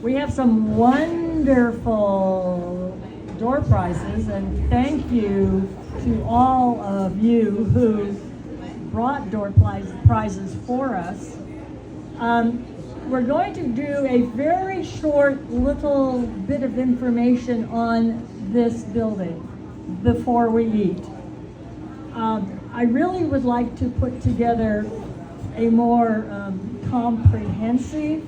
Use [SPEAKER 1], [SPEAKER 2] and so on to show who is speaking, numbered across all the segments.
[SPEAKER 1] We have some wonderful door prizes, and thank you to all of you who brought door prizes for us. We're going to do a very short little bit of information on this building before we eat. I really would like to put together a more comprehensive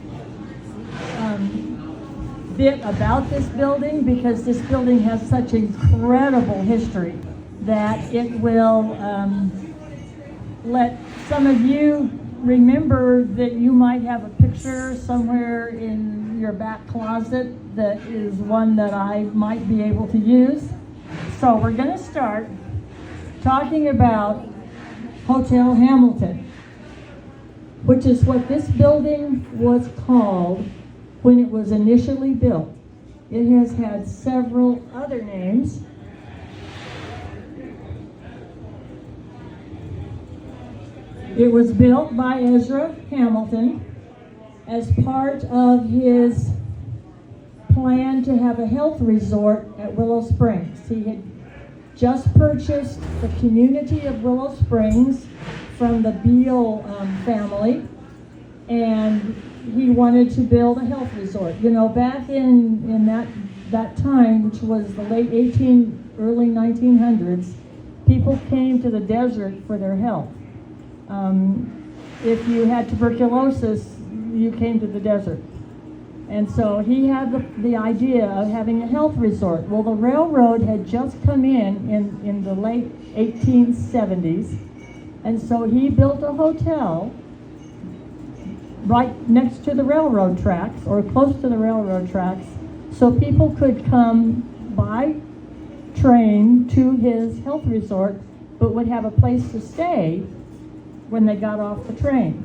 [SPEAKER 1] bit about this building, because this building has such incredible history that it will let some of you remember that you might have a picture somewhere in your back closet that is one that I might be able to use. So we're going to start talking about Hotel Hamilton, which is what this building was called when it was initially built. It has had several other names. It was built by Ezra Hamilton as part of his plan to have a health resort at Willow Springs. He had just purchased the community of Willow Springs from the Beale family, and he wanted to build a health resort. You know, back in that time, which was the late early 1900s, people came to the desert for their health. If you had tuberculosis, you came to the desert. And so he had the idea of having a health resort. Well, the railroad had just come in the late 1870s, and so he built a hotel right next to the railroad tracks, or close to the railroad tracks, so people could come by train to his health resort, but would have a place to stay when they got off the train.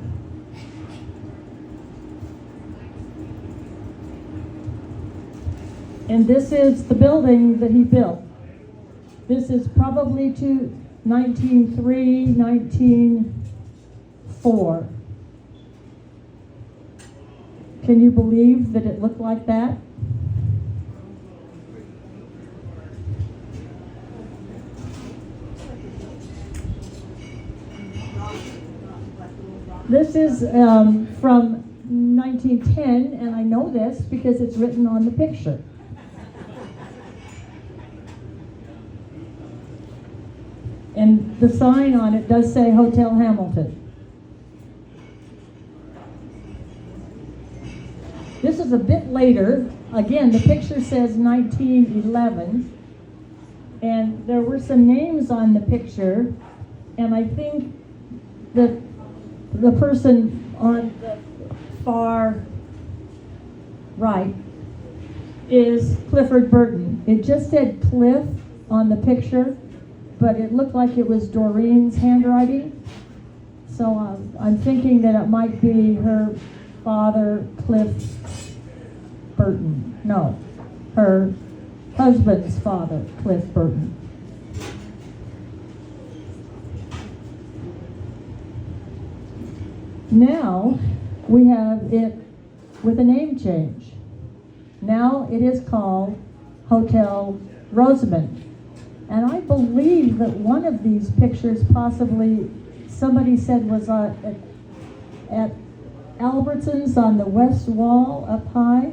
[SPEAKER 1] And this is the building that he built. This is probably to 1903, 1904. Can you believe that it looked like that? This is from 1910, and I know this because it's written on the picture. And the sign on it does say Hotel Hamilton. This is a bit later. Again, the picture says 1911, and there were some names on the picture, and I think that the person on the far right is Clifford Burton. It just said Cliff on the picture, but it looked like it was Doreen's handwriting. So I'm thinking that it might be her father, Cliff Burton. No, her husband's father, Cliff Burton. Now we have it with a name change. Now it is called Hotel Rosamond. And I believe that one of these pictures possibly somebody said was at Albertsons on the west wall up high.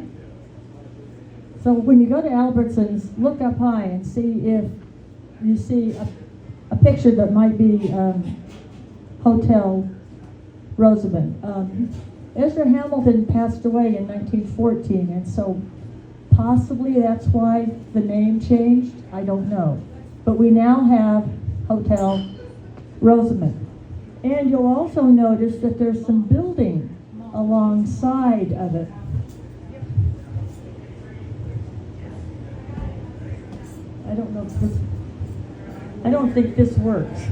[SPEAKER 1] So when you go to Albertsons, look up high and see if you see a picture that might be Hotel Rosamond. Ezra Hamilton passed away in 1914, and so possibly that's why the name changed. I don't know. But we now have Hotel Rosamond. And you'll also notice that there's some building alongside of it. I don't know if this, I don't think this works.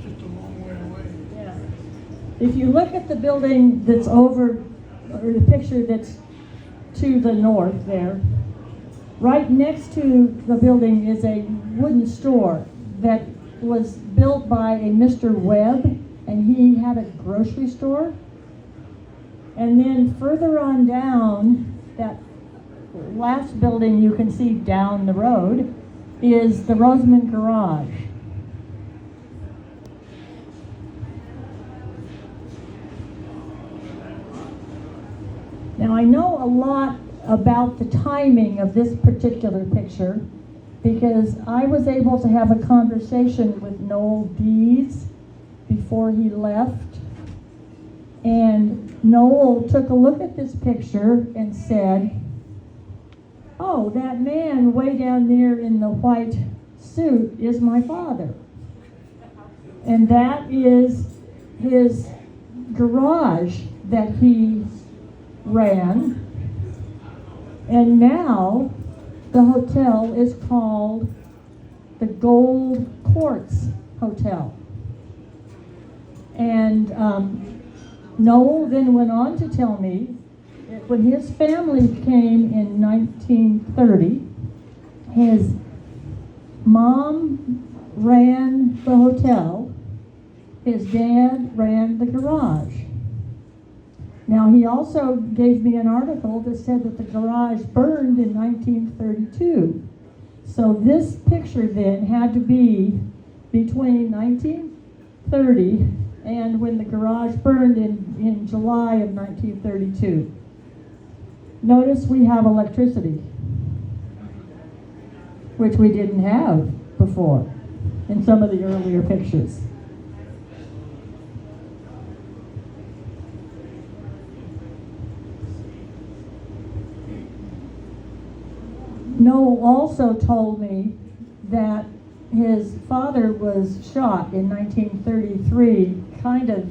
[SPEAKER 2] Just a long way away.
[SPEAKER 1] Yeah. If you look at the building that's over, or the picture that's to the north there, right next to the building is a wooden store that was built by a Mr. Webb, and he had a grocery store. And then further on down, that last building you can see down the road is the Rosemond Garage. Now I know a lot about the timing of this particular picture because I was able to have a conversation with Noel Dees before he left. And Noel took a look at this picture and said, "Oh, that man way down there in the white suit is my father." And that is his garage that he ran. And now the hotel is called the Gold Quartz Hotel. And Noel then went on to tell me that when his family came in 1930, his mom ran the hotel, his dad ran the garage. Now, he also gave me an article that said that the garage burned in 1932. So this picture then had to be between 1930 and when the garage burned in July of 1932. Notice we have electricity, which we didn't have before in some of the earlier pictures. Noel also told me that his father was shot in 1933, kind of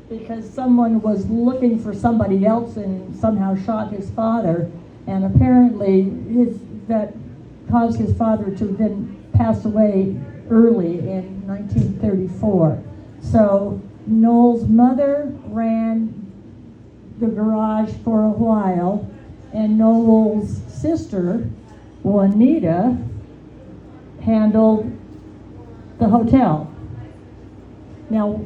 [SPEAKER 1] because someone was looking for somebody else and somehow shot his father, and apparently that caused his father to then pass away early in 1934. So Noel's mother ran the garage for a while, and Noel's sister, Juanita, handled the hotel. Now,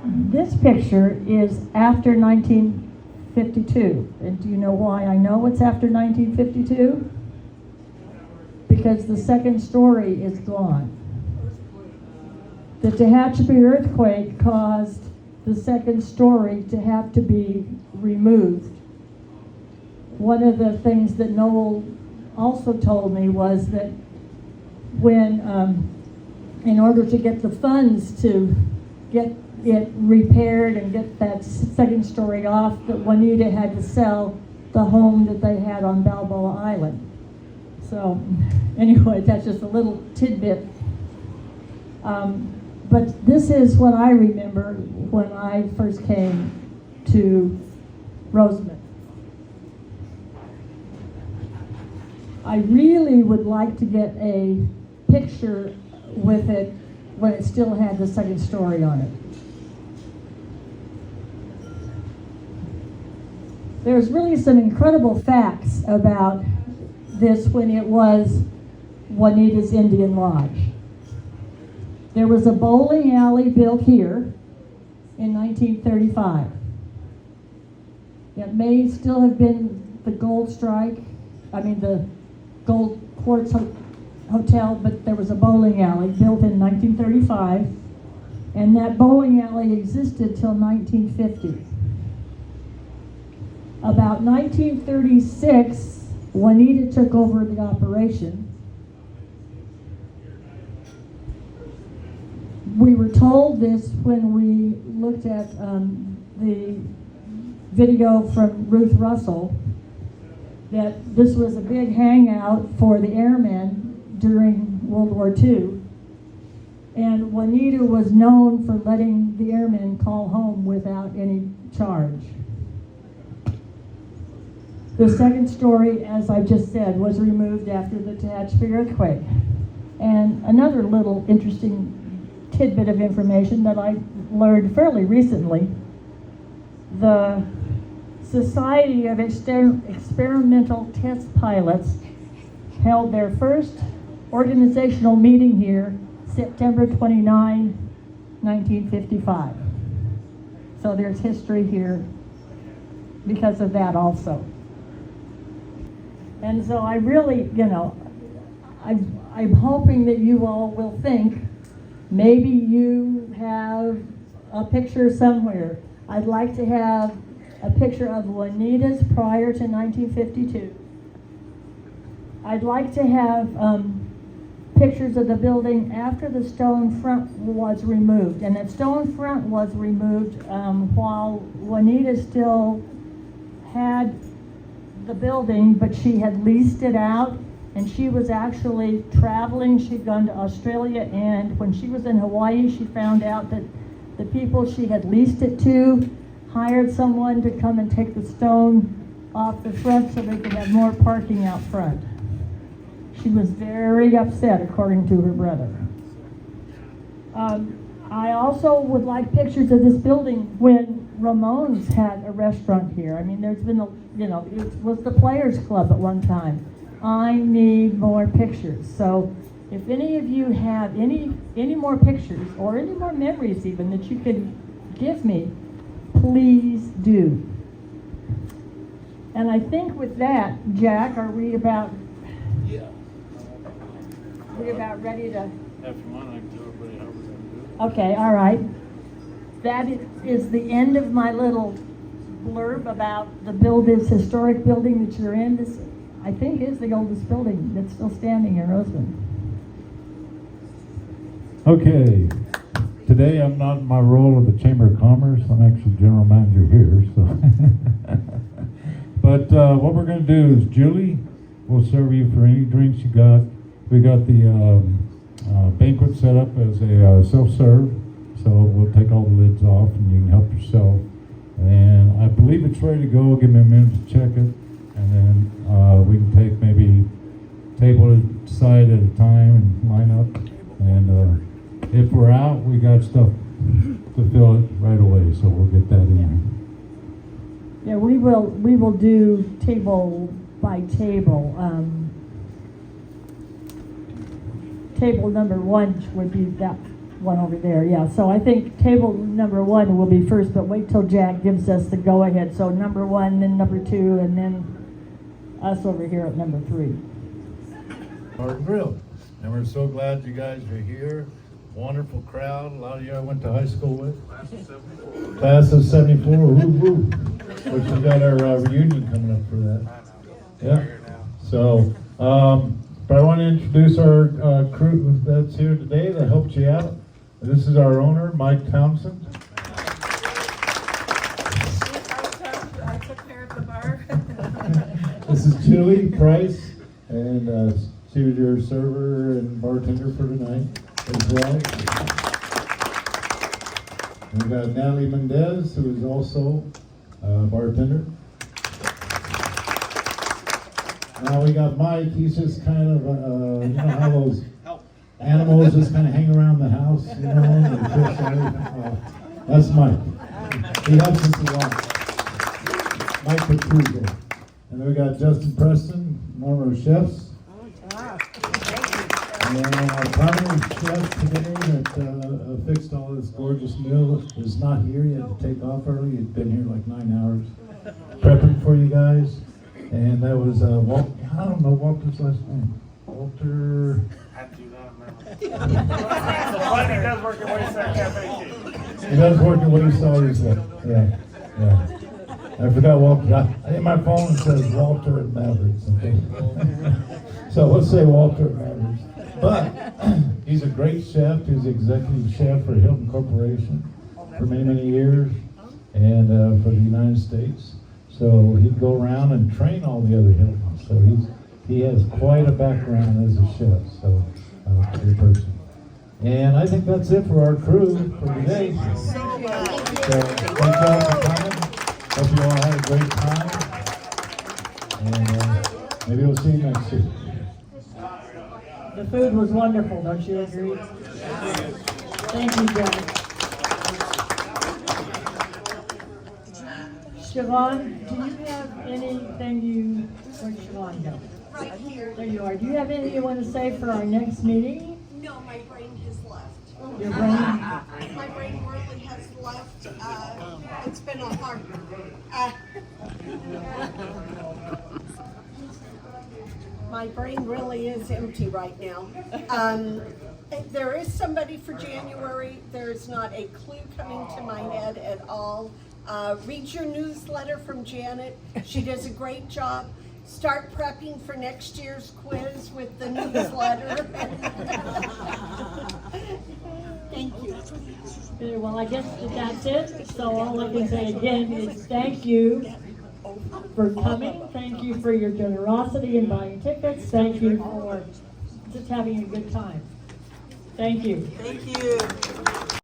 [SPEAKER 1] this picture is after 1952. And do you know why I know it's after 1952? Because the second story is gone. The Tehachapi earthquake caused the second story to have to be removed. One of the things that Noel also told me was that when, in order to get the funds to get it repaired and get that second story off, that Juanita had to sell the home that they had on Balboa Island. So anyway, that's just a little tidbit. But this is what I remember when I first came to Rosemond. I really would like to get a picture with it when it still had the second story on it. There's really some incredible facts about this when it was Juanita's Indian Lodge. There was a bowling alley built here in 1935. It may still have been the Gold Quartz Hotel, but there was a bowling alley built in 1935, and that bowling alley existed till 1950. About 1936, Juanita took over the operation. We were told this when we looked at the video from Ruth Russell, that this was a big hangout for the airmen during World War II. And Juanita was known for letting the airmen call home without any charge. The second story, as I just said, was removed after the Tehachapi earthquake. And another little interesting tidbit of information that I learned fairly recently, the Society of Experimental Test Pilots held their first organizational meeting here September 29, 1955. So there's history here because of that also. And so I really, I'm hoping that you all will think, maybe you have a picture somewhere. I'd like to have a picture of Juanita's prior to 1952. I'd like to have pictures of the building after the stone front was removed. And that stone front was removed while Juanita still had the building, but she had leased it out, and she was actually traveling. She'd gone to Australia, and when she was in Hawaii, she found out that the people she had leased it to hired someone to come and take the stone off the front so they could have more parking out front. She was very upset, according to her brother. I also would like pictures of this building when Ramon's had a restaurant here. I mean, there's been it was the Players Club at one time. I need more pictures. So if any of you have any more pictures or any more memories even that you could give me, please do. And I think with that, Jack, are we about ready to?
[SPEAKER 2] If you want, I can tell everybody how we're going to do it.
[SPEAKER 1] Okay, all right. That is the end of my little blurb about this historic building that you're in. This, I think, is the oldest building that's still standing in Roseland.
[SPEAKER 2] Okay, today I'm not in my role of the Chamber of Commerce. I'm actually general manager here. So, but what we're going to do is Julie will serve you for any drinks you got. We got the banquet set up as a self-serve, so we'll take all the lids off and you can help yourself. And I believe it's ready to go. Give me a minute to check it, and then we can take maybe table side at a time and line up. And if we're out, we got stuff to fill it right away, so we'll get that in.
[SPEAKER 1] Yeah, we will do table by table. Table number 1 would be that one over there, yeah. So I think table number 1 will be first, but wait till Jack gives us the go-ahead. So number 1, then number 2, and then us over here at number 3.
[SPEAKER 3] Martin Grill. And we're so glad you guys are here. Wonderful crowd. A lot of you I went to high school with. Class of 74. Woo woo. Which we got our reunion coming up for that. Yeah. So, but I want to introduce our crew that's here today that helped you out. This is our owner, Mike Townsend.
[SPEAKER 4] I took care of the bar.
[SPEAKER 3] This is Julie Price, and she was your server and bartender for tonight as well. We've got Natalie Mendez, who is also a bartender. Now we got Mike. He's just kind of, you know how those animals just kind of hang around the house, you know, and fish and everything. That's Mike. He helps us a lot. Mike Petruzo. And then we got Justin Preston, one of our chefs. And our primary chef today that fixed all this gorgeous meal is not here. He had to take off early. He'd been here like 9 hours prepping for you guys. And that was Walt. I don't know Walter's last name. Walter.
[SPEAKER 5] I do not remember. But he does work at Wayside Cafe too.
[SPEAKER 3] He does work at Wayside as well. Yeah. I forgot Walter. In my phone it says Walter at Mavericks. Okay. So let's say Walter at Mavericks. But he's a great chef. He's executive chef for Hilton Corporation for many, many years, and for the United States. So he'd go around and train all the other Hiltons. So he has quite a background as a chef. So great person. And I think that's it for our crew for today. So thank you all for coming. Hope you all had a great time. And maybe we'll see you next year.
[SPEAKER 1] The food was wonderful, don't you agree? Thank you, Jack. Siobhan, do you have anything where'd Siobhan go?
[SPEAKER 4] Right here.
[SPEAKER 1] There you are. Do you have anything you want to say for our next meeting?
[SPEAKER 4] No, my brain has left.
[SPEAKER 1] Your brain?
[SPEAKER 4] My brain really has left. It's been a hard. my brain really is empty right now. There is somebody for January. There's not a clue coming to my head at all. Read your newsletter from Janet. She does a great job. Start prepping for next year's quiz with the newsletter. Thank you.
[SPEAKER 1] Okay, well, I guess that's it. So all I can say again is thank you for coming. Thank you for your generosity in buying tickets. Thank you for just having a good time. Thank you.
[SPEAKER 6] Thank you.